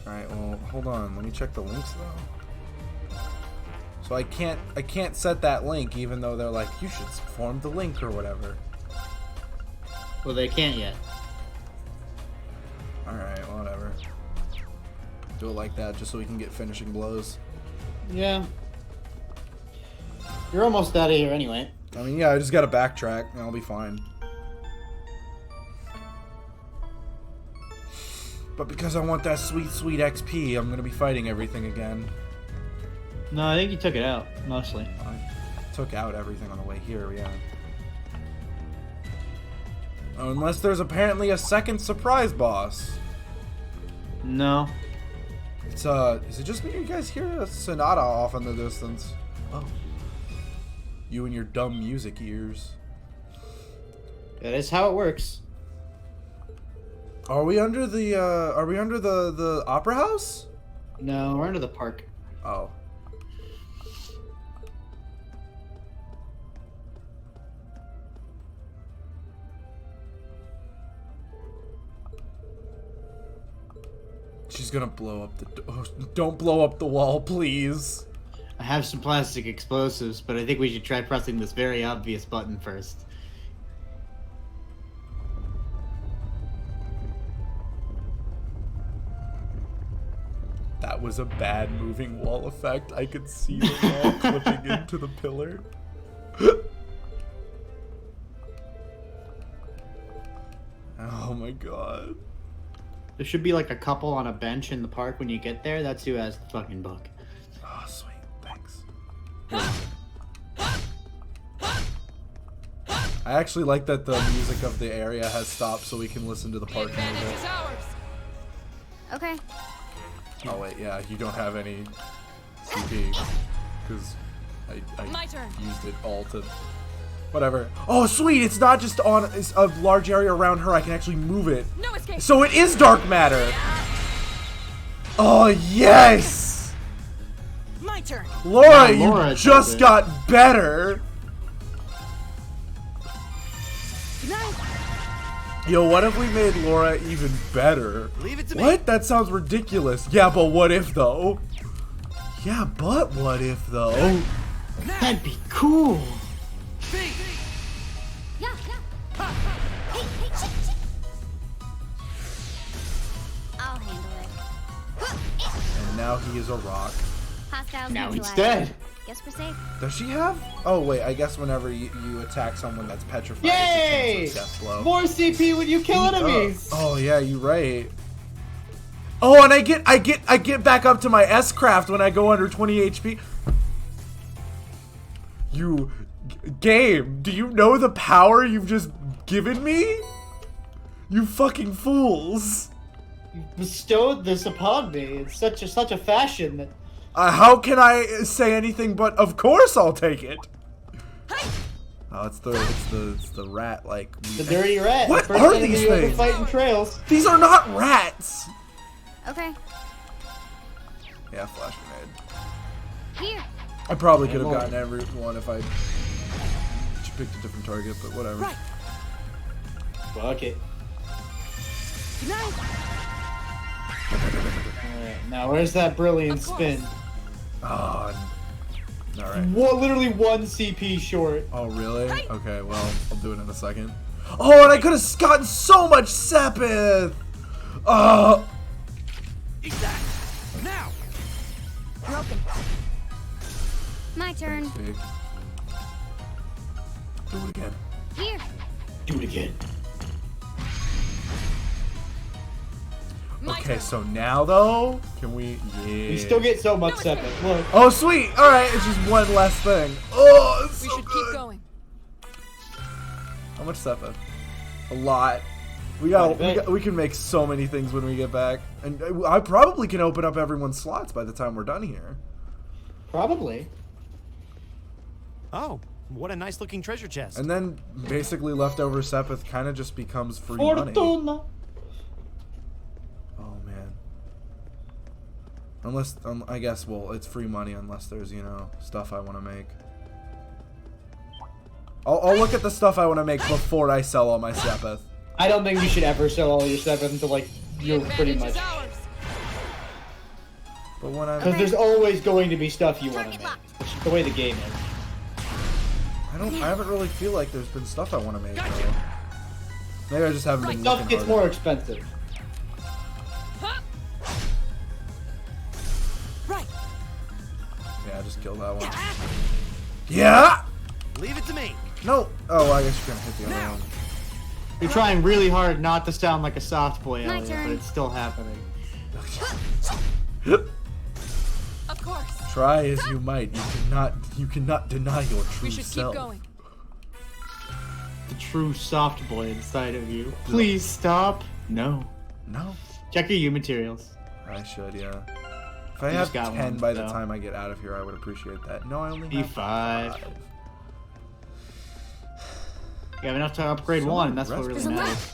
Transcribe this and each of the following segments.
Alright, well, hold on. Let me check the links, though. So I can't set that link, even though they're like, you should form the link or whatever. Well, they can't yet. Alright, whatever. Do it like that, just so we can get finishing blows. Yeah. You're almost out of here anyway. I mean, yeah, I just gotta backtrack, and I'll be fine. But because I want that sweet, sweet XP, I'm gonna be fighting everything again. No, I think you took it out, mostly. I took out everything on the way here, yeah. Unless there's apparently a second surprise boss. No. It's, is it just me or you guys hear a Sonata off in the distance? Oh. You and your dumb music ears. That is how it works. Are we under the opera house? No, we're under the park. Oh. She's gonna blow up the door. Don't blow up the wall, please. I have some plastic explosives, but I think we should try pressing this very obvious button first. That was a bad moving wall effect. I could see the wall clipping into the pillar. Oh my god. There should be like a couple on a bench in the park when you get there. That's who has the fucking book. Oh, sweet. Thanks. I actually like that the music of the area has stopped so we can listen to the park music. Okay. Oh wait, yeah, you don't have any CP because I used it all to whatever. Oh sweet, it's not just on a large area around her. I can actually move it. No escape. So it is dark matter. Oh yes, My turn. Laura, Yeah, Laura you just got better. Good night. Yo, what if we made Laura even better? Leave it to me. What? That sounds ridiculous. Yeah, but what if though? Yeah, but what if though? That'd be cool. Yeah. Hey, shit. I'll handle it. And now he is a rock. Hostiles Now he's neutralized. dead. Guess we're safe. Does she have? Oh wait, I guess whenever you attack someone that's petrified, Yay! it's a death blow. More CP when you kill enemies. Oh yeah, you're right. Oh, and I get back up to my S craft when I go under 20 HP. You game, do you know the power you've just given me? You fucking fools. You bestowed this upon me in such a fashion that. How can I say anything but of course I'll take it? Oh, it's the rat like. The dirty rat. What First are enemy these you ever things? fight in Trails. These are not rats. Okay. Yeah, flash grenade. Here. I probably could have more. gotten every one if I picked a different target, but whatever. Right. Fuck it. Good night. Alright, now where's that brilliant spin? Oh, all right. Literally one CP short. Oh, really? Okay, well, I'll do it in a second. Oh, and I could have gotten so much Sepith! Exactly. Now. Broken. My turn. Big. Do it again. Here. Do it again. My Okay, turn. so now though, can we? Yeah. You still get so much Sepith. Look. Oh, sweet! Alright, it's just one less thing. Oh, it's We so should good. keep going. How much Sepith? A lot. We can make so many things when we get back. And I probably can open up everyone's slots by the time we're done here. Probably. Oh, what a nice looking treasure chest. And then basically leftover Sepith kind of just becomes free money. Fortuna. Oh man. Unless, I guess, well, it's free money unless there's, you know, stuff I want to make. I'll look at the stuff I want to make before I sell all my Sepith. I don't think you should ever sell all your Sepith until like you're pretty much. But when I'm... Because there's always going to be stuff you want to make. It's just the way the game is. I haven't really feel like there's been stuff I want to make, though. Maybe I just haven't been Stuff looking gets harder. more expensive. Right. Yeah, just kill that one. Yeah! Leave it to me. No! Oh, I guess you're gonna hit the other one. You're trying really hard not to sound like a soft boy, My Elliot, but turn. it's still happening. Of course. Try as you might, you cannot deny your true We should self. keep going. The true soft boy inside of you. Please stop. No. No, Check your U materials. I should, yeah. If I You have just got 10 one, by the so. time I get out of here, I would appreciate that. No, I only have E5. 5. You have enough to upgrade So one, and that's what really There's a matters.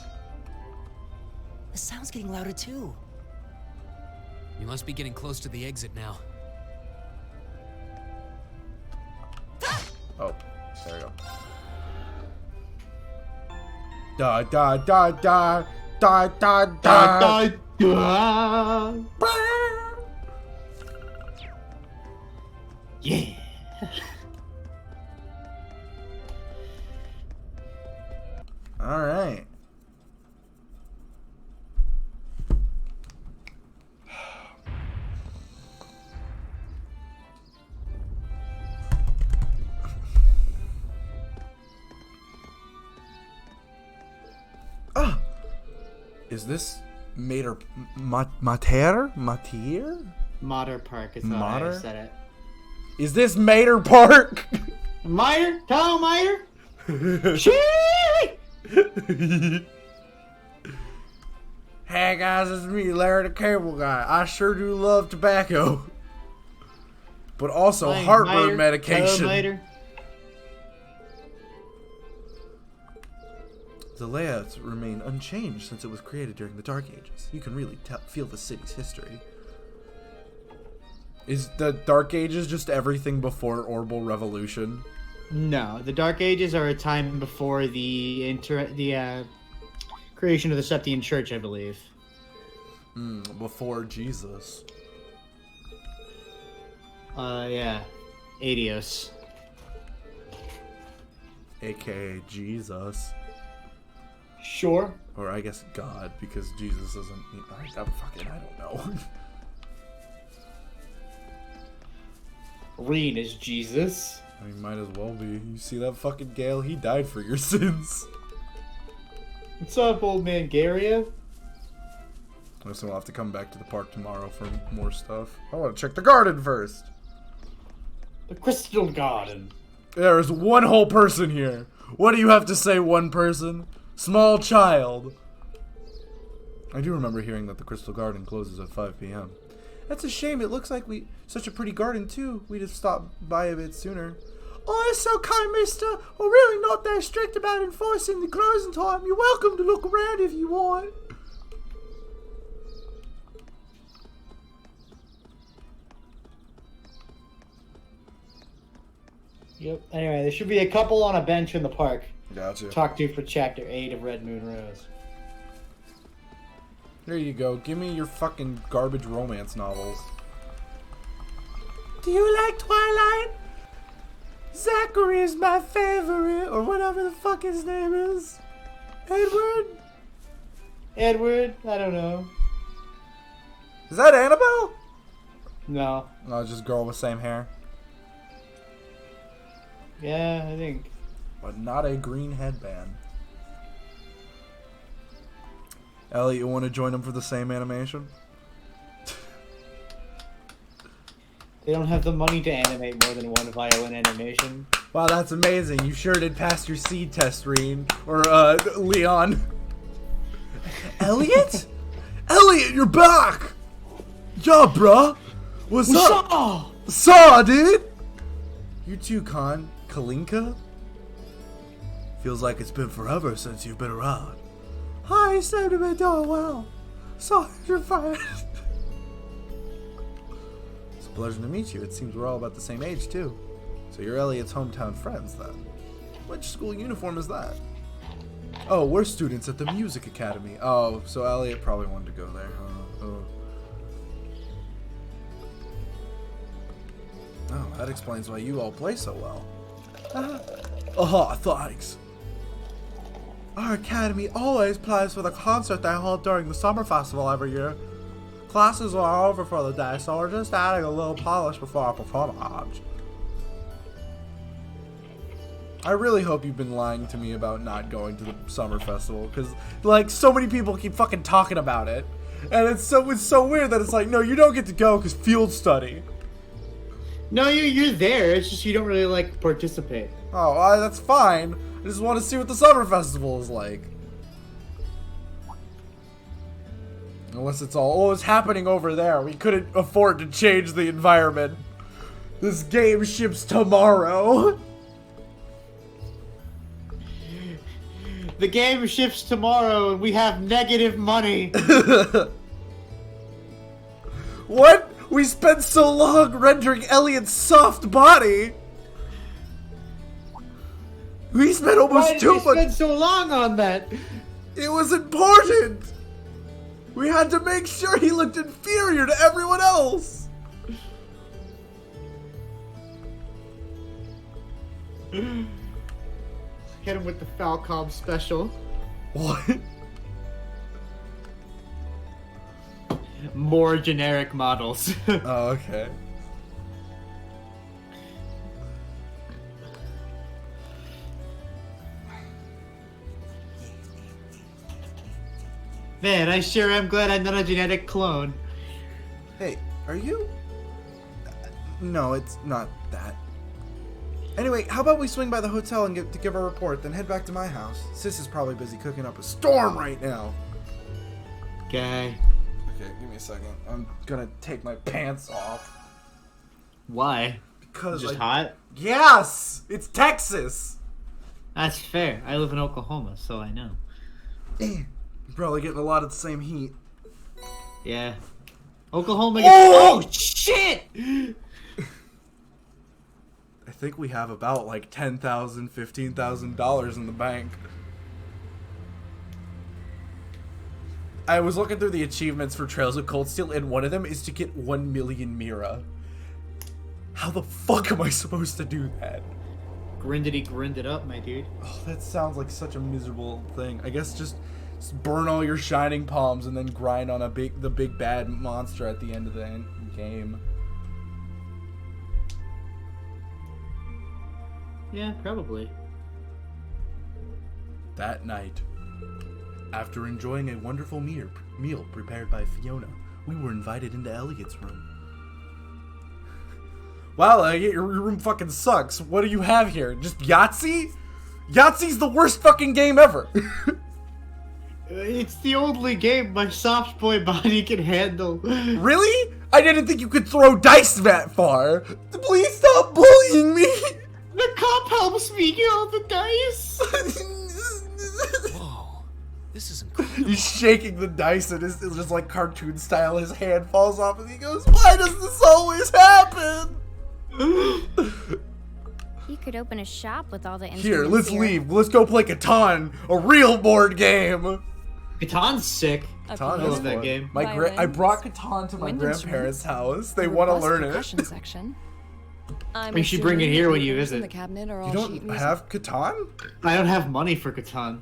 The sound's getting louder too. You must be getting close to the exit now. Oh, there we go. Da da da da da da da. Yeah. All right. Ah, is this Mater Mater? Mater Park is how Mater? I said it. Is this Mater Park? Miter? Kyle Miter? Shee! Hey guys, it's me, Larry the Cable Guy. I sure do love tobacco, but also Fine, heartburn Miter, medication. Kyle Miter. The layouts remain unchanged since it was created during the Dark Ages. You can really feel the city's history. Is the Dark Ages just everything before Orbital Revolution? No, the Dark Ages are a time before the creation of the Septian Church, I believe. Before Jesus. Yeah. Adios. AKA Jesus. Sure. Or I guess God, because Jesus isn't... I don't know. Reen is Jesus. I mean, might as well be. You see that fucking Gale? He died for your sins. What's up, old man Garia? I guess we'll have to come back to the park tomorrow for more stuff. I want to check the garden first. The Crystal Garden. There is one whole person here. What do you have to say, one person? Small child. I do remember hearing that the Crystal Garden closes at 5 p.m. That's a shame. It looks like such a pretty garden, too. We'd have stopped by a bit sooner. Oh, it's okay, mister. We're really not that strict about enforcing the closing time. You're welcome to look around if you want. Yep. Anyway, there should be a couple on a bench in the park. Gotcha. Talk to for Chapter 8 of Red Moon Rose. There you go. Give me your fucking garbage romance novels. Do you like Twilight? Zachary is my favorite, or whatever the fuck his name is. Edward? Edward? I don't know. Is that Annabelle? No. No, just girl with same hair. Yeah, I think. But not a green headband. Elliot, you want to join them for the same animation? They don't have the money to animate more than one violin animation. Wow, that's amazing. You sure did pass your seed test, Reen. Or, Leon. Elliot? Elliot, you're back! Yeah, bruh. What's up? Saw, dude! You too, Con. Kalinka? Feels like it's been forever since you've been around. Hi, you seem to be doing well. Sorry, you're fine. It's a pleasure to meet you. It seems we're all about the same age, too. So you're Elliot's hometown friends, then. Which school uniform is that? Oh, we're students at the Music Academy. Oh, so Elliot probably wanted to go there, huh? Oh. Oh, that explains why you all play so well. Thanks. Our academy always plays for the concert they hold during the summer festival every year. Classes are over for the day, so we're just adding a little polish before our performance. I really hope you've been lying to me about not going to the summer festival, because, like, so many people keep fucking talking about it. And it's so weird that it's like, no, you don't get to go because field study. No, you're there. It's just you don't really, like, participate. Oh, that's fine. I just want to see what the summer festival is like. Unless it's all, it's happening over there. We couldn't afford to change the environment. This game ships tomorrow. The game shifts tomorrow and we have negative money. What? We spent so long rendering Elliot's soft body. We spent almost too much. Why did you spend so long on that? It was important. We had to make sure he looked inferior to everyone else. Hit him with the Falcom special. What? More generic models. Oh, okay. Man, I sure am glad I'm not a genetic clone. Hey, are you? No, it's not that. Anyway, how about we swing by the hotel and give her a report, then head back to my house. Sis is probably busy cooking up a storm right now. Okay. Okay, give me a second. I'm gonna take my pants off. Why? Because Just hot? Yes! It's Texas! That's fair. I live in Oklahoma, so I know. You're probably getting a lot of the same heat. Yeah. Oklahoma gets... Oh! Oh, shit! I think we have about like $10,000, $15,000 in the bank. I was looking through the achievements for Trails of Cold Steel, and one of them is to get 1 million Mira. How the fuck am I supposed to do that? Grindity grind it up, my dude. Oh, that sounds like such a miserable thing. I guess just burn all your shining palms and then grind on the big bad monster at the end of the game. Yeah, probably. That night, after enjoying a wonderful meal prepared by Fiona, we were invited into Elliot's room. Wow, Elliot, your room fucking sucks. What do you have here? Just Yahtzee? Yahtzee's the worst fucking game ever. It's the only game my soft boy body can handle. Really? I didn't think you could throw dice that far. Please stop bullying me. The cop helps me get all the dice. Whoa, this is incredible. He's shaking the dice and it's just like cartoon style. His hand falls off and he goes, "Why does this always happen?" You could open a shop with all the instruments. Here, let's leave. Let's go play Catan, a real board game. Catan's sick. Catan I is love that fun. game. I brought Catan to my wind grandparents' instruments, house. They a want to robust learn it. percussion section. You should bring it here when you papers in visit. The cabinet are all You sheet don't music. have Catan? I don't have money for Catan.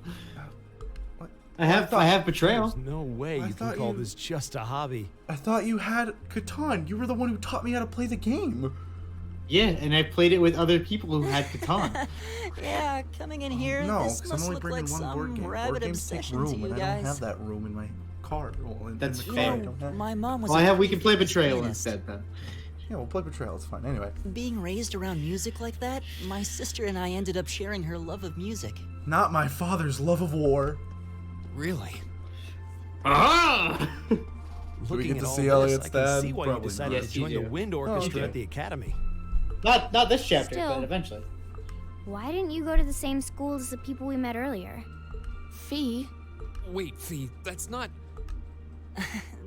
What? I have Betrayal. There's no way I you thought can call you- this just a hobby. I thought you had Catan. You were the one who taught me how to play the game. Yeah, and I played it with other people who had Catan. Yeah, coming in here, No, this because I'm must only look bringing like one board some game. Board rabid games take obsession to room, you and I don't have guys. that room in my car. Well, That's in the fair. car, I don't have- My mom was. Well, a we can play famous Betrayal pianist. instead then. Yeah, we'll play Betrayal. It's fine. Anyway, Being raised around music like that, my sister and I ended up sharing her love of music. not my father's love of war. Really? Ah! Looking get at to all see this, Elliot's I can dad? see why Probably you decided not. to Yes, you join the do. wind orchestra okay. at the academy. Not this chapter, Still. but eventually. Why didn't you go to the same school as the people we met earlier? Fee. Wait, Fee, that's not...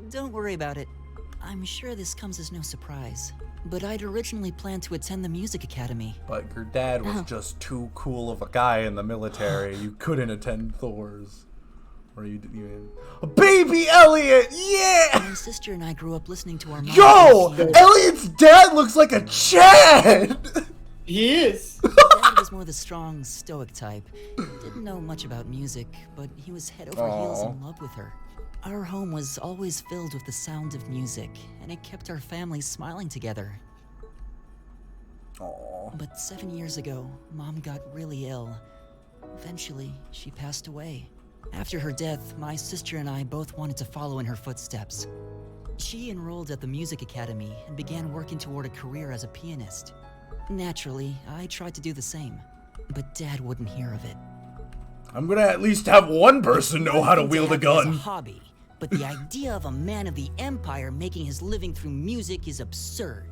Don't worry about it. I'm sure this comes as no surprise. But I'd originally planned to attend the music academy. But your dad was just too cool of a guy in the military. You couldn't attend Thor's. Or you didn't a baby Elliot! Yeah! My sister and I grew up listening to our mom. Yo! Elliot's dad looks like a Chad! He is. Dad was more the strong, stoic type. Didn't know much about music, but he was head over heels in love with her. Our home was always filled with the sound of music, and it kept our family smiling together. Aww. But 7 years ago, Mom got really ill. Eventually, she passed away. After her death, my sister and I both wanted to follow in her footsteps. She enrolled at the music academy and began working toward a career as a pianist. Naturally, I tried to do the same, but Dad wouldn't hear of it. I'm gonna at least have one person know how to One thing wield a have it as gun. hobby, but the idea of a man of the Empire making his living through music is absurd.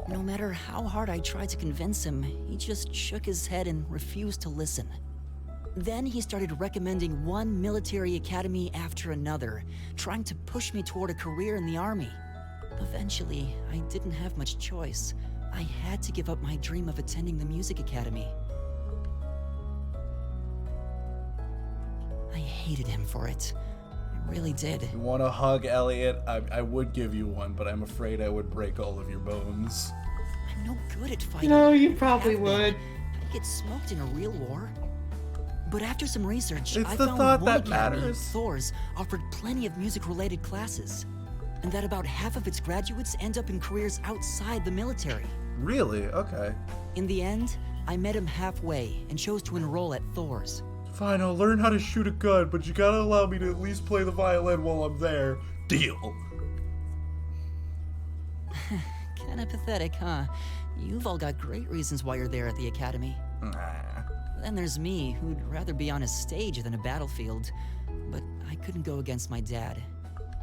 No matter how hard I tried to convince him, he just shook his head and refused to listen. Then he started recommending one military academy after another, trying to push me toward a career in the army. Eventually, I didn't have much choice. I had to give up my dream of attending the music academy. I hated him for it. I really did. You want a hug, Elliot? I would give you one, but I'm afraid I would break all of your bones. I'm no good at fighting. No, you probably Have been. would. I'd get smoked in a real war. But after some research, It's I the found thought one that academy, matters. Thor's, offered plenty of music-related classes, and that about half of its graduates end up in careers outside the military. Really? Okay. In the end, I met him halfway and chose to enroll at Thor's. Fine, I'll learn how to shoot a gun, but you gotta allow me to at least play the violin while I'm there. Deal. Kinda pathetic, huh? You've all got great reasons why you're there at the academy. Nah. Then there's me, who'd rather be on a stage than a battlefield. But I couldn't go against my dad.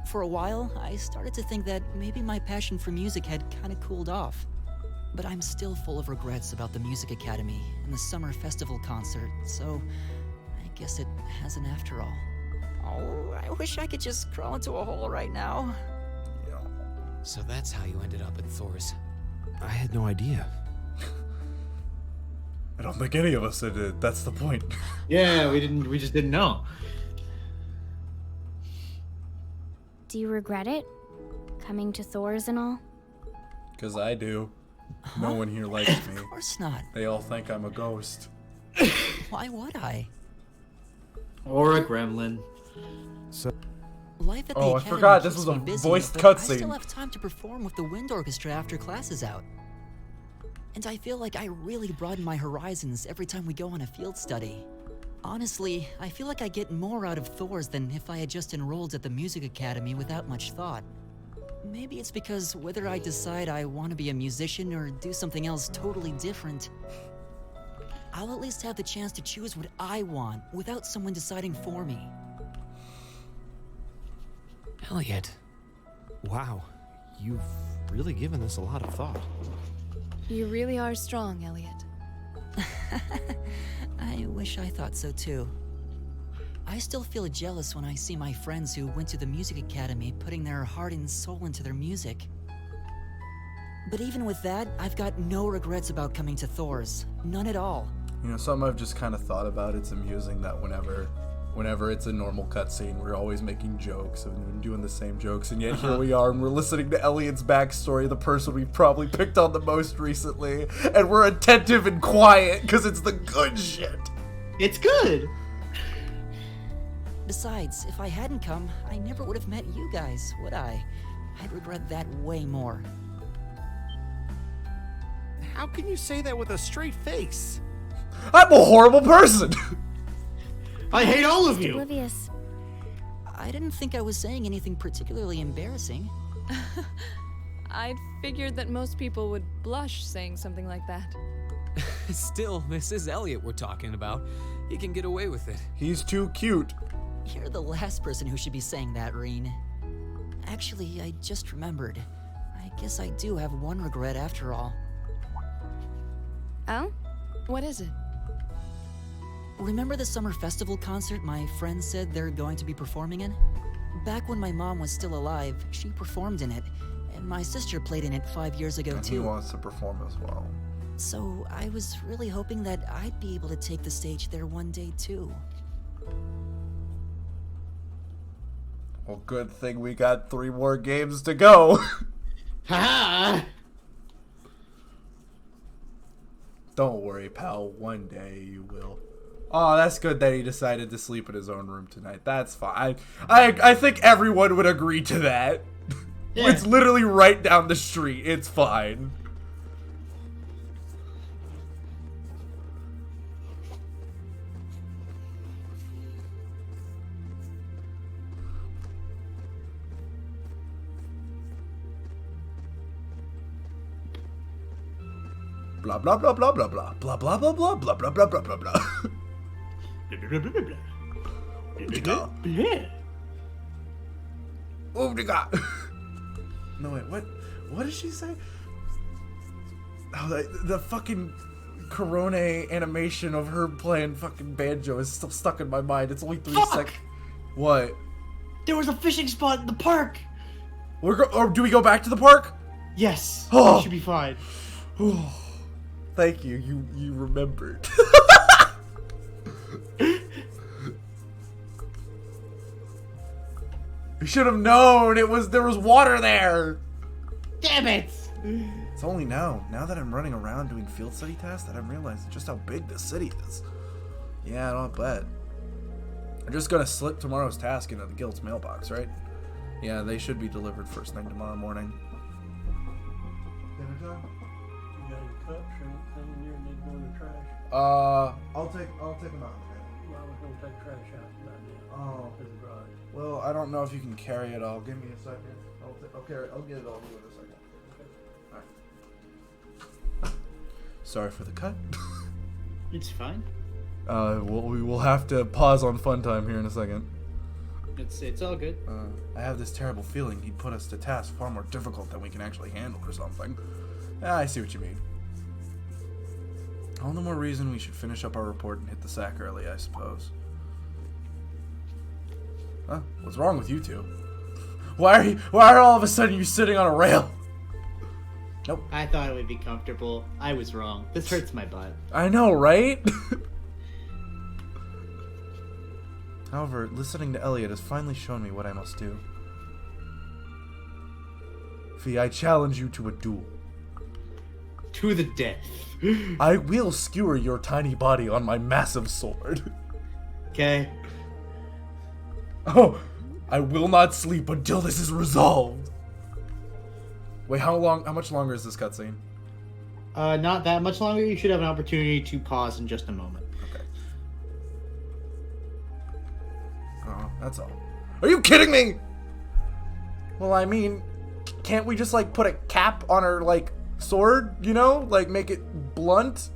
For a while, I started to think that maybe my passion for music had kinda cooled off. But I'm still full of regrets about the music academy and the summer festival concert, so I guess it hasn't after all. Oh, I wish I could just crawl into a hole right now. So that's how you ended up at Thor's. I had no idea. I don't think any of us did. That's the point. Yeah, we just didn't know. Do you regret it? Coming to Thor's and all? Because I do. No one here likes me. Of course not. They all think I'm a ghost. Why would I? Or a gremlin. Life at the Oh, I academy forgot this keeps was a me busy, voiced but cutscene. I still have time to perform with the wind orchestra after class is out. And I feel like I really broaden my horizons every time we go on a field study. Honestly, I feel like I get more out of Thor's than if I had just enrolled at the music academy without much thought. Maybe it's because whether I decide I want to be a musician or do something else totally different, I'll at least have the chance to choose what I want without someone deciding for me. Elliot. Wow, you've really given this a lot of thought. You really are strong, Elliot. I wish I thought so too. I still feel jealous when I see my friends who went to the music academy putting their heart and soul into their music. But even with that, I've got no regrets about coming to Thor's. None at all. You know, something I've just kind of thought about. It's amusing that whenever it's a normal cutscene, we're always making jokes and doing the same jokes, and yet here we are, and we're listening to Elliot's backstory, the person we've probably picked on the most recently, and we're attentive and quiet because it's the good shit. It's good. Besides, if I hadn't come, I never would have met you guys, would I? I'd regret that way more. How can you say that with a straight face? I'm a horrible person. I hate all of Just you. oblivious. I didn't think I was saying anything particularly embarrassing. I'd figured that most people would blush saying something like that. Still, this is Elliot we're talking about. He can get away with it. He's too cute. You're the last person who should be saying that, Reen. Actually, I just remembered. I guess I do have one regret after all. Oh? What is it? Remember the summer festival concert my friends said they're going to be performing in? Back when my mom was still alive, she performed in it, and my sister played in it 5 years ago And he too. wants to perform as well. So I was really hoping that I'd be able to take the stage there one day too. Well, good thing we got 3 more games to go. Haha! Don't worry, pal. One day you will. Oh, that's good that he decided to sleep in his own room tonight. That's fine. I think everyone would agree to that. Yeah. It's literally right down the street. It's fine. Blah blah blah blah blah blah blah blah blah blah blah blah blah blah blah blah. Oomdiga. No wait, what? What did she say? Oh, the fucking Corona animation of her playing fucking banjo is still stuck in my mind. It's only 3 seconds. What? There was a fishing spot in the park. Or do we go back to the park? Yes. Oh. We should be fine. Thank you. You remembered. We should have known there was water there. Damn it. It's only now that I'm running around doing field study tasks that I'm realizing just how big this city is. Yeah, I don't bet. I'm just gonna slip tomorrow's task into the guild's mailbox, right? Yeah, they should be delivered first thing tomorrow morning. Dinner time? You got any cups or anything in there that go in the trash? I'll take them out in a minute. Well, I was gonna take trash out right now. Oh. To the garage. Well, I don't know if you can carry it all. Give me a second. I'll carry it. I'll get it all to you in a second. Alright. Sorry for the cut. It's fine. We will have to pause on fun time here in a second. It's all good. I have this terrible feeling he'd put us to tasks far more difficult than we can actually handle or something. I see what you mean. All the more reason we should finish up our report and hit the sack early, I suppose. Huh? What's wrong with you two? Why are all of a sudden you sitting on a rail? Nope. I thought it would be comfortable. I was wrong. This hurts my butt. I know, right? However, listening to Elliot has finally shown me what I must do. Fee, I challenge you to a duel. To the death. I will skewer your tiny body on my massive sword. Okay. Oh, I will not sleep until this is resolved. Wait, how much longer is this cutscene? Not that much longer. You should have an opportunity to pause in just a moment. Okay. Oh, that's all. Are you kidding me? Well, I mean, can't we just, like, put a cap on her, like, sword, you know? Like, make it blunt?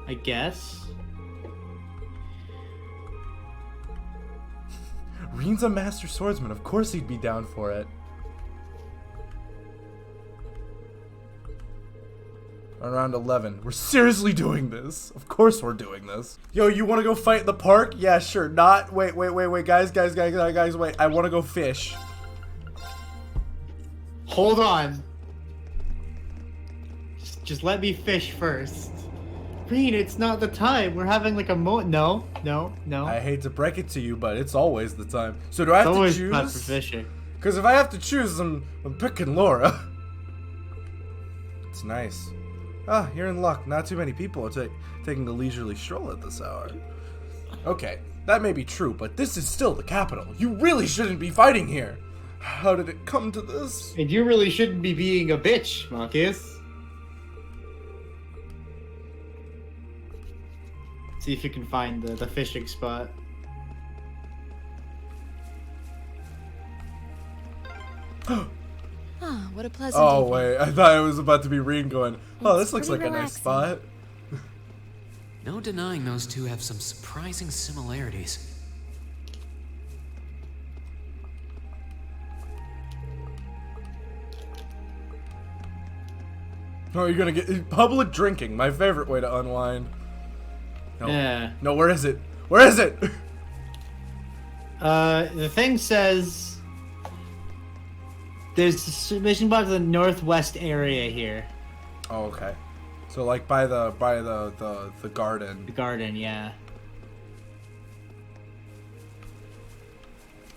I guess. Reen's a master swordsman. Of course he'd be down for it. Around 11. We're seriously doing this. Of course we're doing this. Yo, you want to go fight in the park? Yeah, sure. Not. Wait. Guys, wait. I want to go fish. Hold on. Just let me fish first. Reen, it's not the time. We're having like a No. I hate to break it to you, but it's always the time. So do I have to always choose? time for fishing. Because if I have to choose, I'm picking Laura. It's nice. Ah, you're in luck. Not too many people are taking a leisurely stroll at this hour. Okay, that may be true, but this is still the capital. You really shouldn't be fighting here. How did it come to this? And you really shouldn't be being a bitch, Marcus. See if you can find the fishing spot. Ah, what a pleasant Oh, evening. wait. I thought it was about to be Reen going, oh, It's this looks like pretty a nice relaxing. spot. No denying those two have some surprising similarities. Oh, you're gonna get public drinking. My favorite way to unwind. No. Yeah. No, where is it? Where is it? The thing says there's a submission box in the northwest area here. Oh, okay. So like by the garden. The garden, yeah.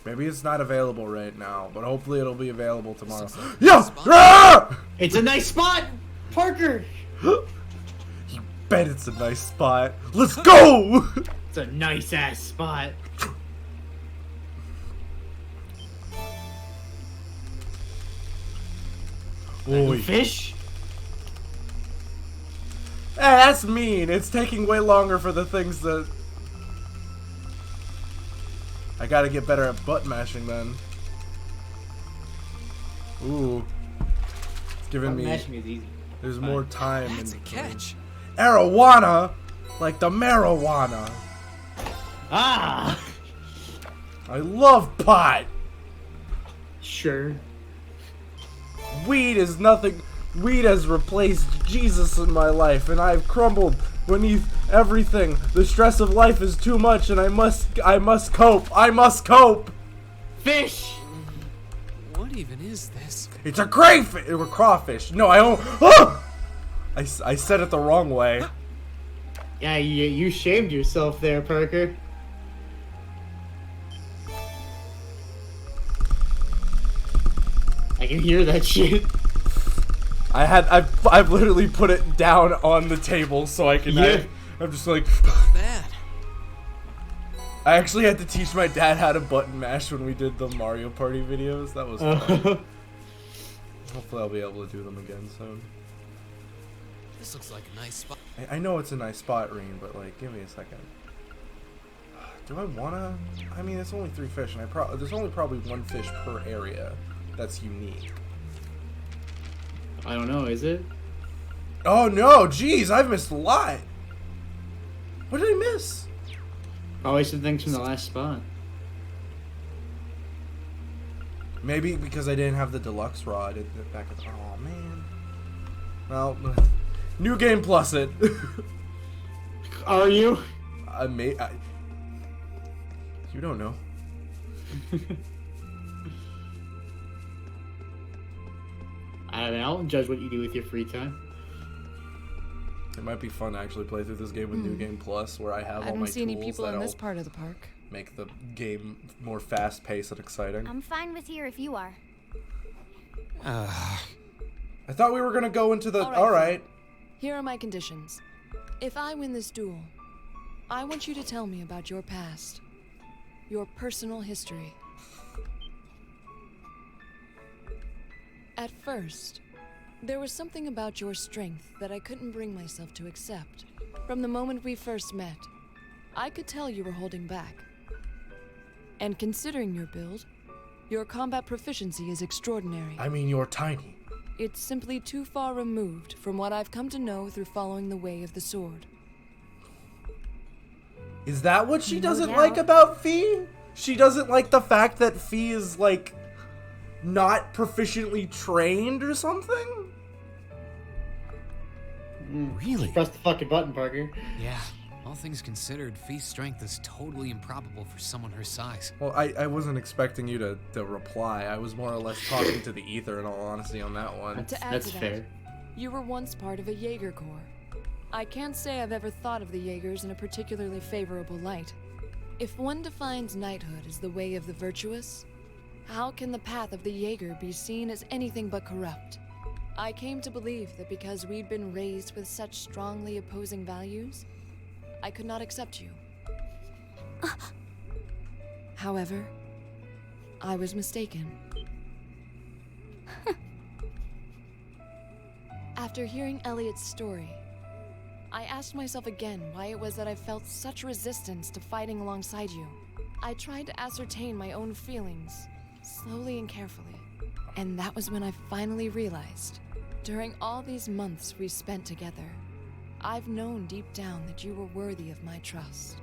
Maybe it's not available right now, but hopefully it'll be available tomorrow. Like Yeah! Ah! It's a nice spot, Parker. You bet it's a nice spot. Let's go! It's a nice ass spot. Oi. Fish? Hey, that's mean. It's taking way longer for the things that... I gotta get better at button mashing then. Ooh. It's giving me... Mashing is easy. There's more time. That's a catch. Arowana! Like the marijuana. Ah! I love pot! Sure. Weed is nothing. Weed has replaced Jesus in my life, and I've crumbled beneath everything. The stress of life is too much, and I must cope. I must cope. Fish! What even is this? It's a crayfish or crawfish. No, I don't. Ah! I said it the wrong way. Yeah, you shamed yourself there, Parker. I can hear that shit. I've literally put it down on the table so I can. Yeah. I'm just like. Bad. I actually had to teach my dad how to button mash when we did the Mario Party videos. That was fun. Hopefully I'll be able to do them again soon. This looks like a nice spot. I know it's a nice spot, Reen, but like, give me a second. Do I wanna? I mean, it's only 3 fish, and there's only probably 1 fish per area that's unique. I don't know, is it? Oh no, jeez, I've missed a lot. What did I miss? Probably some things from the last spot. Maybe because I didn't have the deluxe rod at the back of the... Oh man. Well, new game plus it. Are you? You don't know. I mean, I'll judge what you do with your free time. It might be fun to actually play through this game with New Game Plus, where I have I all don't my see any tools people in that'll this part of the park. make the game more fast-paced and exciting. I'm fine with here if you are. I thought we were gonna go into the... All right, Alright. Here are my conditions. If I win this duel, I want you to tell me about your past. Your personal history. At first, there was something about your strength that I couldn't bring myself to accept. From the moment we first met, I could tell you were holding back. And considering your build, your combat proficiency is extraordinary. I mean, you're tiny. It's simply too far removed from what I've come to know through following the way of the sword. Is that what she No doesn't doubt. like about Fee? She doesn't like the fact that Fee is, like, not proficiently trained or something? Really? Press the fucking button, Parker. Yeah. All things considered, Fee's strength is totally improbable for someone her size. Well, I wasn't expecting you to reply. I was more or less talking to the ether, in all honesty, on that one. To add That's to that, fair. you were once part of a Jaeger Corps. I can't say I've ever thought of the Jaegers in a particularly favorable light. If one defines knighthood as the way of the virtuous, how can the path of the Jaeger be seen as anything but corrupt? I came to believe that because we'd been raised with such strongly opposing values, I could not accept you. However, I was mistaken. After hearing Elliot's story, I asked myself again why it was that I felt such resistance to fighting alongside you. I tried to ascertain my own feelings, slowly and carefully. And that was when I finally realized, during all these months we spent together, I've known deep down that you were worthy of my trust.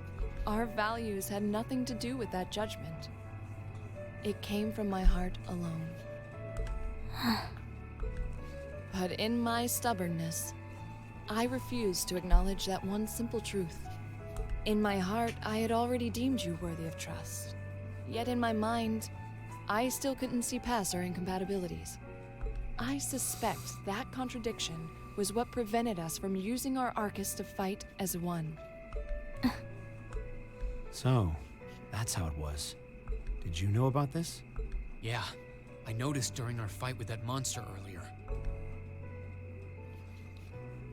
Our values had nothing to do with that judgment. It came from my heart alone. But in my stubbornness, I refused to acknowledge that one simple truth. In my heart, I had already deemed you worthy of trust. Yet in my mind, I still couldn't see past our incompatibilities. I suspect that contradiction was what prevented us from using our Arcus to fight as one. So, that's how it was. Did you know about this? Yeah, I noticed during our fight with that monster earlier.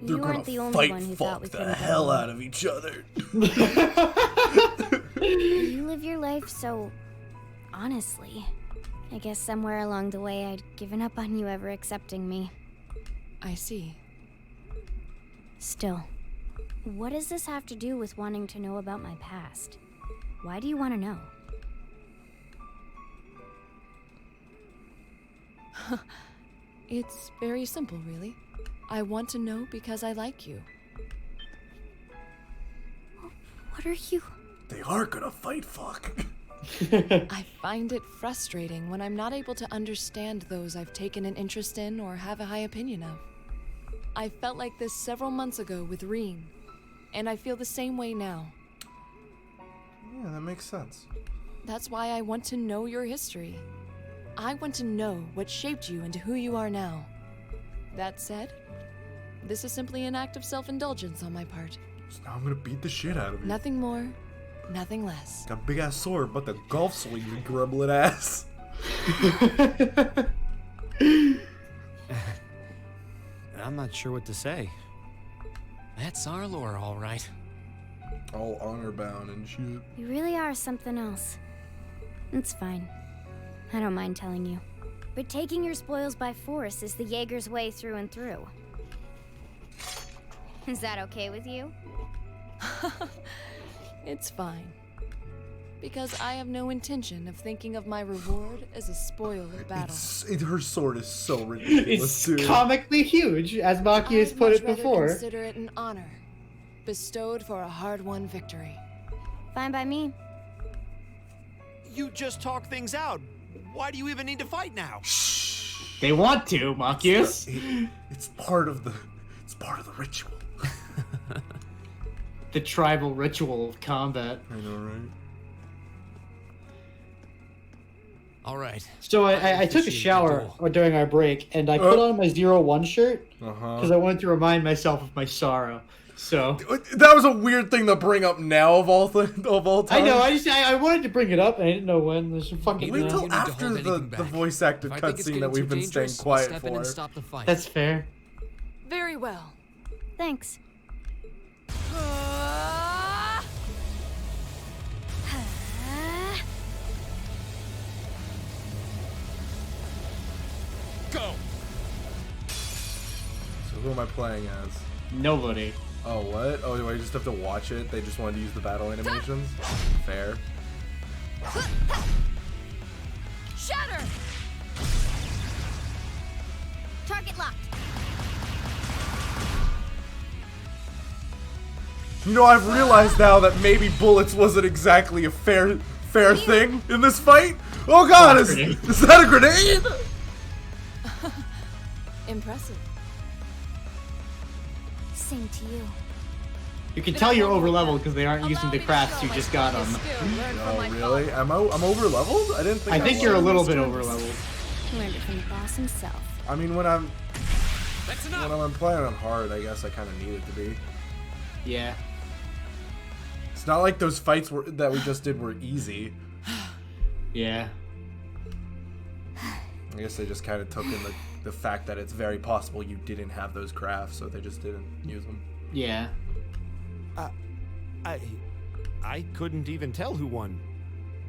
They're You gonna aren't the only fight one who fuck thought we the couldn't hell go on. out of each other. You live your life so honestly. I guess somewhere along the way I'd given up on you ever accepting me. I see. Still, what does this have to do with wanting to know about my past? Why do you want to know? It's very simple, really. I want to know because I like you. What are you? They are gonna fight fuck. I find it frustrating when I'm not able to understand those I've taken an interest in or have a high opinion of. I felt like this several months ago with Reen, and I feel the same way now. Yeah, that makes sense. That's why I want to know your history. I want to know what shaped you into who you are now. That said, this is simply an act of self-indulgence on my part. So now I'm gonna beat the shit out of you. Nothing more, nothing less. Got a big ass sword, but the golf swing, you grumbling ass. I'm not sure what to say. That's our lore, all right. All honor bound and shit. You really are something else. It's fine. I don't mind telling you. But taking your spoils by force is the Jaeger's way through and through. Is that okay with you? It's fine. Because I have no intention of thinking of my reward as a spoil of battle. Her sword is so ridiculous, It's dude. comically huge, as Maki has I'd put much it rather before. consider it an honor, bestowed for a hard-won victory. Fine by me. You just talk things out. Why do you even need to fight now? They want to, Makius. It's part of the ritual. The tribal ritual of combat. I know, right? All right. So I took a appreciate the shower duel. during our break, and I put on my 01 shirt Uh-huh. because I wanted to remind myself of my sorrow. So That was a weird thing to bring up now of all time. I know. I wanted to bring it up, and I didn't know when. There's some fucking. Wait You till need to after hold the anything back. voice acted If I think it's cutscene getting that we've too been staying dangerous, I'll quiet step in for. and stop the fight. That's fair. Very well. Thanks. Go. So who am I playing as? Nobody. Oh, what? Oh, do I just have to watch it? They just wanted to use the battle animations? Fair. Shatter! Target locked. You know, I've realized now that maybe bullets wasn't exactly a fair thing in this fight. Oh god, is that a grenade? Impressive. Same to you. You can tell you're over leveled because they aren't using Allow the me to crafts show you just my got on strongest them. skill learned from Oh, my really? father. I'm over leveled? I didn't think. I I think was. you're a little bit Strongest. over leveled. Learned it from the boss himself. I mean, when I'm That's enough. playing on hard, I guess I kind of need it to be. Yeah. It's not like those fights that we just did were easy. Yeah. I guess they just kind of took in the fact that it's very possible you didn't have those crafts, so they just didn't use them. Yeah. I couldn't even tell who won.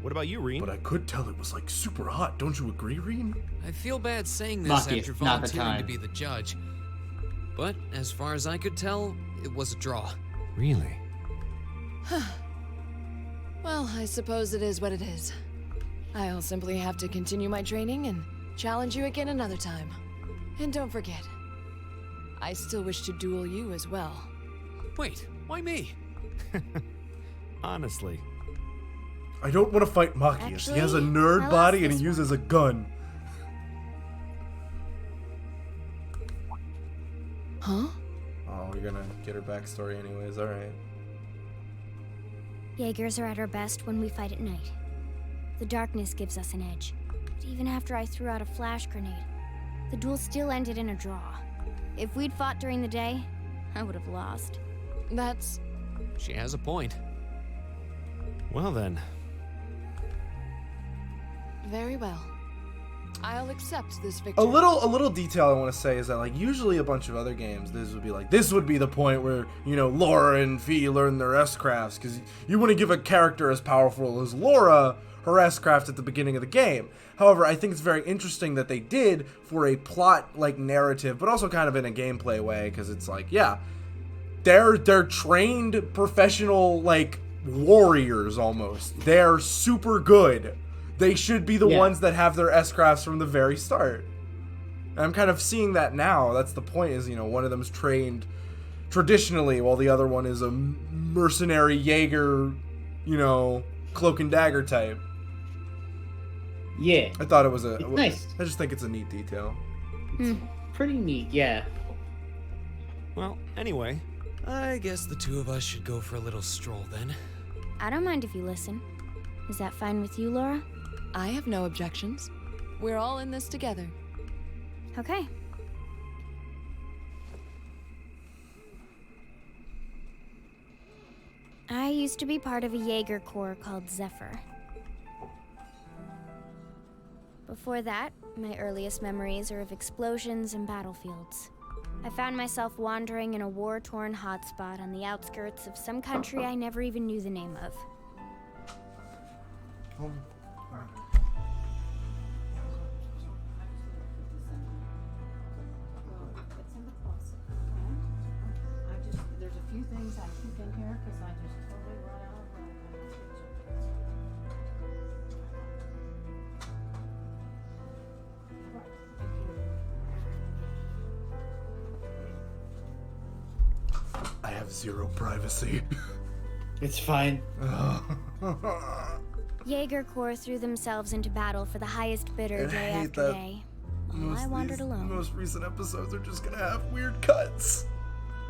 What about you, Reen? But I could tell it was like super hot. Don't you agree, Reen? I feel bad saying this Maki, after not the volunteering to time. be the judge. But as far as I could tell, it was a draw. Really? Well, I suppose it is what it is. I'll simply have to continue my training and challenge you again another time. And don't forget, I still wish to duel you as well. Wait, why me? Honestly. I don't want to fight Machias. He has a Actually, I nerd lost body and he this uses a gun. Huh? Oh, we're gonna get her backstory anyways, alright. Jaegers are at our best when we fight at night. The darkness gives us an edge. But even after I threw out a flash grenade, the duel still ended in a draw. If we'd fought during the day, I would have lost. That's... She has a point. Well then. Very well. I'll accept this victory. A little detail I want to say is that, like, usually a bunch of other games, this would be the point where, you know, Laura and Fee learn their S-crafts, because you want to give a character as powerful as Laura her S-craft at the beginning of the game. However, I think it's very interesting that they did for a plot, like, narrative, but also kind of in a gameplay way, because it's like, yeah, they're trained professional, like, warriors almost. They're super good. They should be the ones that have their S-crafts from the very start. And I'm kind of seeing that now. That's the point, is, you know, one of them's trained traditionally while the other one is a mercenary Jaeger, you know, cloak and dagger type. Yeah. I thought it was nice. I just think it's a neat detail. Pretty neat, yeah. Well, anyway, I guess the two of us should go for a little stroll then. I don't mind if you listen. Is that fine with you, Laura? I have no objections. We're all in this together. Okay. I used to be part of a Jaeger Corps called Zephyr. Before that, my earliest memories are of explosions and battlefields. I found myself wandering in a war-torn hotspot on the outskirts of some country I never even knew the name of. There's a few things I keep in here because I just totally run out of I have zero privacy. It's fine. Jaeger Corps threw themselves into battle for the highest bidder And I day hate after that day, while I wandered these alone. most recent episodes are just gonna have weird cuts.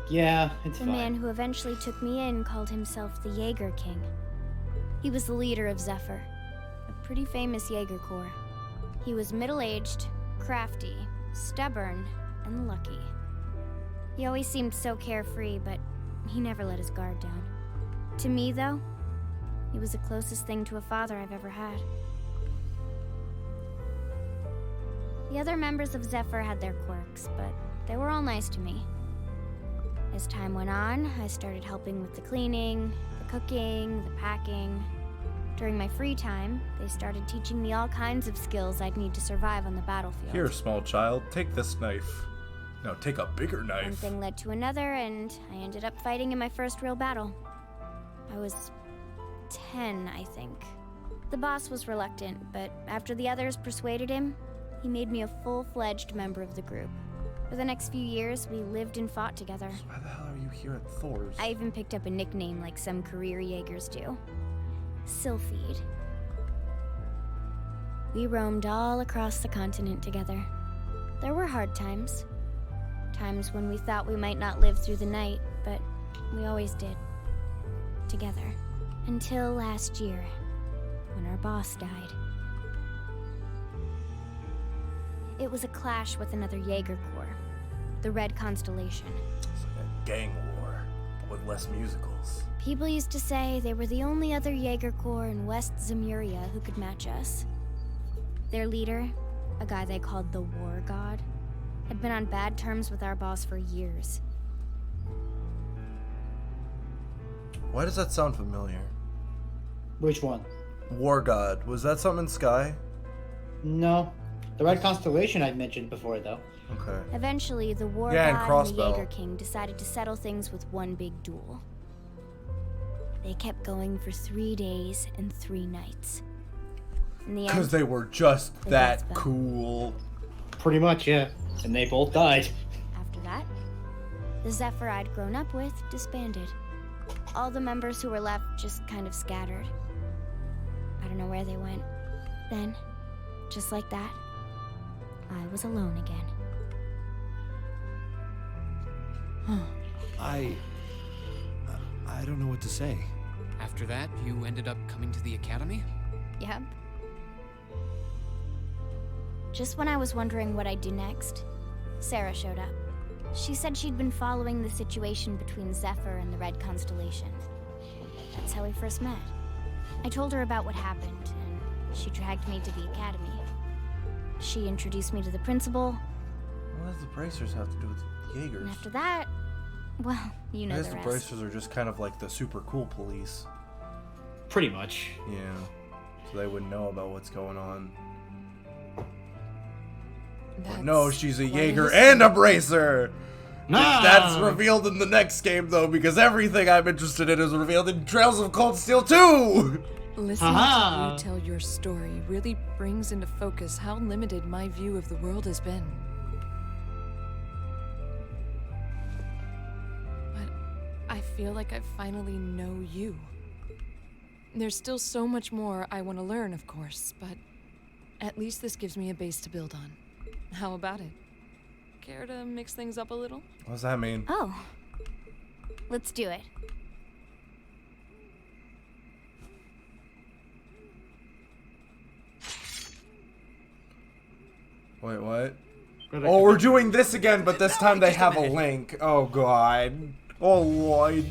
Yeah, it's The fine. man who eventually took me in called himself the Jaeger King. He was the leader of Zephyr, a pretty famous Jaeger Corps. He was middle-aged, crafty, stubborn, and lucky. He always seemed so carefree, but he never let his guard down. To me, though, he was the closest thing to a father I've ever had. The other members of Zephyr had their quirks, but they were all nice to me. As time went on, I started helping with the cleaning, the cooking, the packing. During my free time, they started teaching me all kinds of skills I'd need to survive on the battlefield. Here, small child, take this knife. Now take a bigger One knife. thing led to another, and I ended up fighting in my first real battle. I was 10, I think. The boss was reluctant, but after the others persuaded him, he made me a full-fledged member of the group. For the next few years, we lived and fought together. Why the hell are you here at Thor's? I even picked up a nickname like some career Jaegers do. Sylphide. We roamed all across the continent together. There were hard times. Times when we thought we might not live through the night, but we always did. Together. Until last year, when our boss died. It was a clash with another Jaeger Corps, the Red Constellation. It's like a gang war, but with less musicals. People used to say they were the only other Jaeger Corps in West Zemuria who could match us. Their leader, a guy they called the War God, had been on bad terms with our boss for years. Why does that sound familiar? Which one? War God. Was that something in Sky? No. The Red Constellation I've mentioned before, though. Okay. Eventually, the War Yeah, and God and the Crossbow. Jaeger King decided to settle things with one big duel. They kept going for 3 days and 3 nights. In the Because end, they were just They that both fell. cool. Pretty much, yeah. And they both died. after that, the Zephyr I'd grown up with disbanded. All the members who were left just kind of scattered. I don't know where they went. Then, just like that, I was alone again. I don't know what to say. After that, you ended up coming to the academy? Yep. Just when I was wondering what I'd do next, Sarah showed up. She said she'd been following the situation between Zephyr and the Red Constellation. That's how we first met. I told her about what happened, and She dragged me to the academy. She introduced me to the principal. What does the bracers have to do with Jaegers? And after that, well, you know I guess the the rest. bracers are just kind of like the super cool police. Pretty much. Yeah. So they wouldn't know about what's going on. But no, she's a Jaeger and a bracer! That's revealed in the next game, though, because everything I'm interested in is revealed in Trails of Cold Steel 2! Listening to you tell your story really brings into focus how limited my view of the world has been. But I feel like I finally know you. There's still so much more I want to learn, of course, but at least this gives me a base to build on. How about it? Care to mix things up a little? What does that mean? Oh. Let's do it. Wait, what? Oh, we're doing this again, but this time they have a link. Oh, God. Oh, Lord.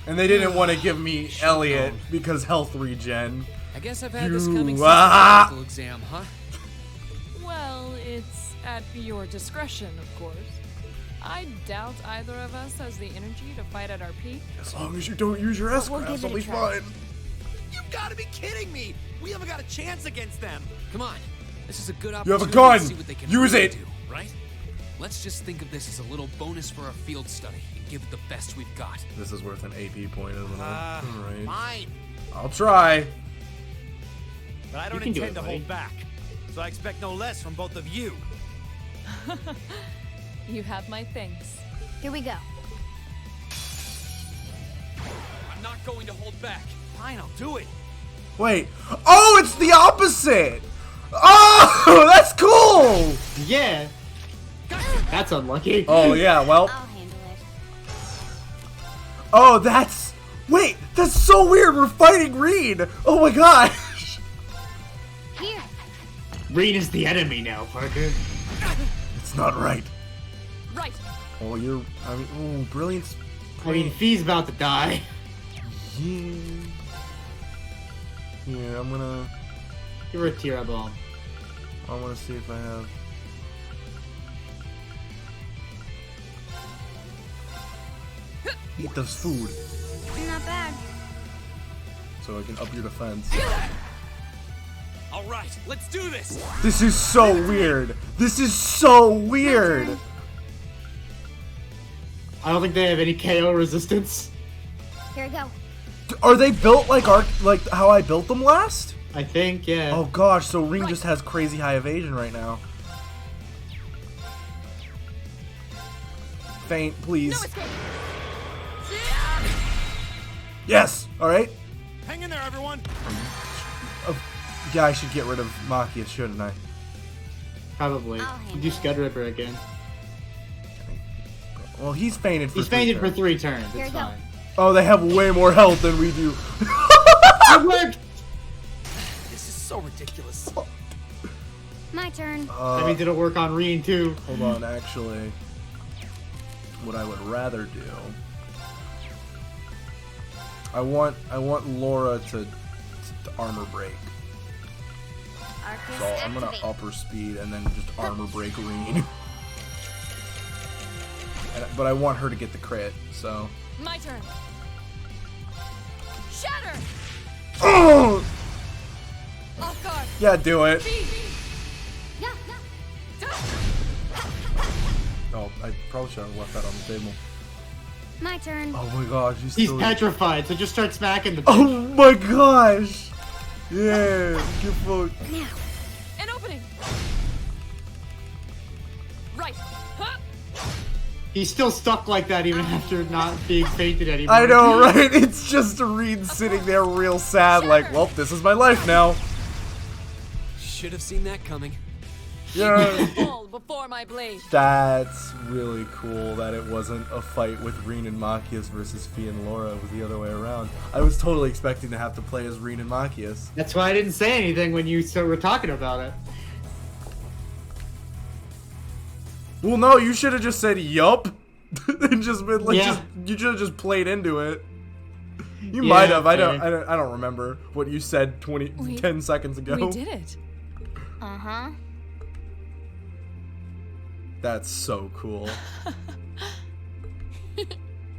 And they didn't want to give me Elliot because health regen. I guess I've had this coming since the medical exam, huh? Well, it's at your discretion, of course. I doubt either of us has the energy to fight at our peak. As long as you don't use your S-Craft, I'll be fine. You've got to be kidding me! We haven't got a chance against them! Come on. This is a good You have a opportunity gun! to see what they can Use really it! do, right? Let's just think of this as a little bonus for our field study and give it the best we've got. This is worth an AP point, isn't it? Alright. Fine. I'll try. But I don't You can do intend it, to buddy. hold back. So I expect no less from both of you. You have my thanks. Here we go. I'm not going to hold back. Fine, I'll do it. Wait. Oh, it's the opposite! Oh, that's cool! Yeah. That's unlucky. Oh, yeah, well. I'll handle it. Oh, that's... Wait, that's so weird. We're fighting Reed. Oh, my gosh. Here. Reed is the enemy now, Parker. It's not right. Right. Oh, you're... I mean, oh, brilliance. I mean, Fee's about to die. Yeah. Here, I'm gonna... Give her a Tira bomb. I wanna see if I have... Eat this food. Not bad. So I can up your defense. All right, let's do this. This is so weird. This is so weird. I don't think they have any KO resistance. Here we go. Are they built like like how I built them last? I think, yeah. Oh gosh, so Ring just has crazy high evasion right now. Faint, please. No escape. Yes! Alright. Hang in there, everyone. Yeah, I should get rid of Machias, shouldn't I? Probably. I'll handle Do Scud Ripper again. Well, he's fainted for He's 3 fainted for turns. 3 turns. Here It's we go. fine. Oh, they have way more health than we do. It worked! This is so ridiculous. My turn. That means it'll work on Reen too. Hold on, actually. What I would rather do... I want Laura to armor break. Arcus So I'm gonna activate. up her speed and then just armor break Reen. But I want her to get the crit, so... My turn. Shatter. Oh! Off guard. Yeah, do it. Yeah. Oh, I probably should have left that on the table. My turn. Oh my gosh, he's He's still... petrified, so just start smacking the bitch. Oh my gosh! Yeah, good fuck. Now. An opening. Right. Huh? He's still stuck like that even after not being fainted anymore. I know, right? It's just Reed sitting there real sad, like, well, this is my life now. Should have seen that coming. Yeah. Fall before my blade. That's really cool that it wasn't a fight with Reen and Machias versus Fee and Laura. It was the other way around. I was totally expecting to have to play as Reen and Machias. That's why I didn't say anything when you were talking about it. Well, no, you should have just said yup. And just been like, Yeah. you should have just played into it. You Yeah, might have. I fair. don't remember what you said 10 seconds ago. We did it. Uh-huh. That's so cool.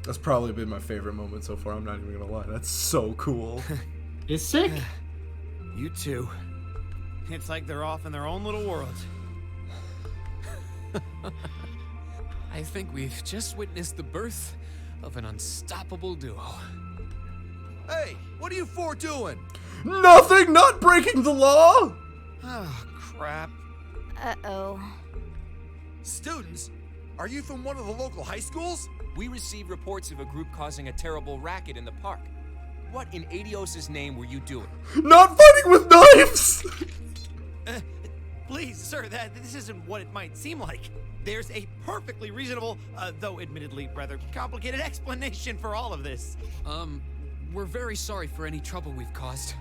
That's probably been my favorite moment so far. I'm not even gonna lie. That's so cool. It's sick. You two. It's like they're off in their own little world. I think we've just witnessed the birth of an unstoppable duo. Hey, what are you four doing? Nothing. Not breaking the law. Oh, crap. Uh-oh. Students, are you from one of the local high schools? We received reports of a group causing a terrible racket in the park. What in Adios' name were you doing? Not fighting with knives. Please, sir, this isn't what it might seem like. There's a perfectly reasonable, though admittedly rather complicated explanation for all of this. We're very sorry for any trouble we've caused.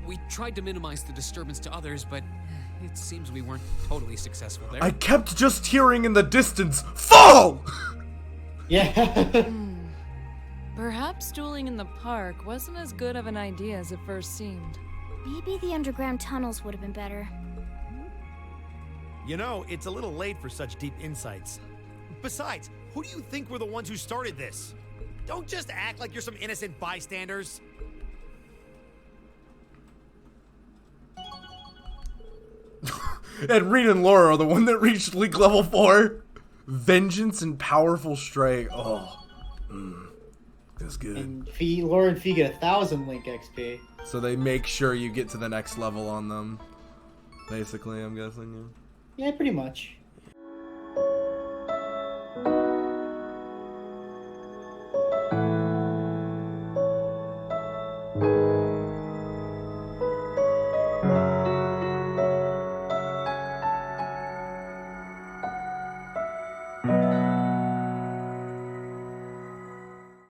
We tried to minimize the disturbance to others, but it seems we weren't totally successful there. I kept just hearing in the distance, fall! Yeah. Perhaps dueling in the park wasn't as good of an idea as it first seemed. Maybe the underground tunnels would have been better. You know, it's a little late for such deep insights. Besides, who do you think were the ones who started this? Don't just act like you're some innocent bystanders. And Reed and Laura are the one that reached League level 4. Vengeance and powerful strike. Oh. That's good. And Laura and Fee get 1,000 Link XP. So they make sure you get to the next level on them. Basically, I'm guessing. Yeah, pretty much.